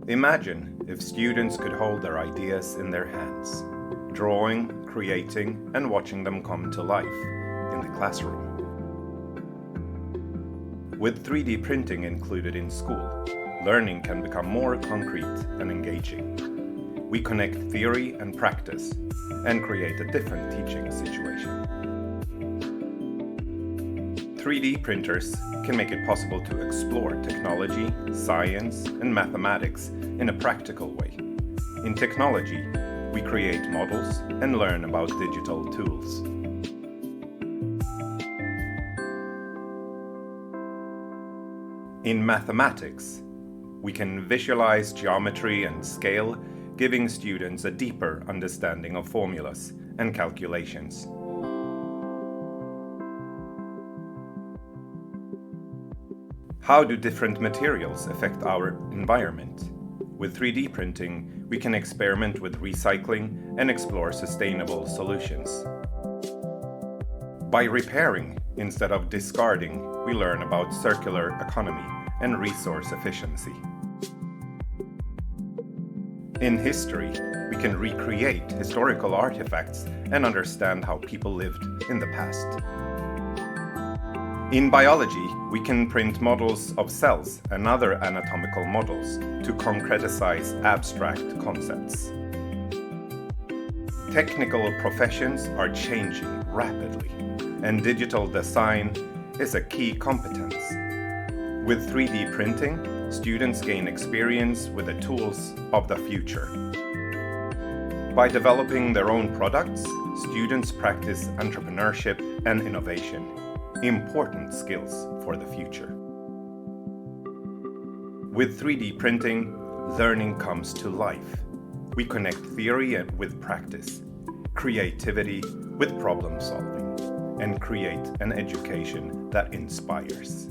Imagine if students could hold their ideas in their hands, drawing, creating, and watching them come to life in the classroom. With 3D printing included in school, learning can become more concrete and engaging. We connect theory and practice and create a different teaching situation. 3D printers can make it possible to explore technology, science, and mathematics in a practical way. In technology, we create models and learn about digital tools. In mathematics, we can visualize geometry and scale, giving students a deeper understanding of formulas and calculations. How do different materials affect our environment? With 3D printing, we can experiment with recycling and explore sustainable solutions. By repairing instead of discarding, we learn about circular economy and resource efficiency. In history, we can recreate historical artifacts and understand how people lived in the past. In biology, we can print models of cells and other anatomical models to concretize abstract concepts. Technical professions are changing rapidly, and digital design is a key competence. With 3D printing, students gain experience with the tools of the future. By developing their own products, students practice entrepreneurship and innovation, important skills for the future. With 3D printing, learning comes to life. We connect theory with practice, creativity with problem solving, and create an education that inspires.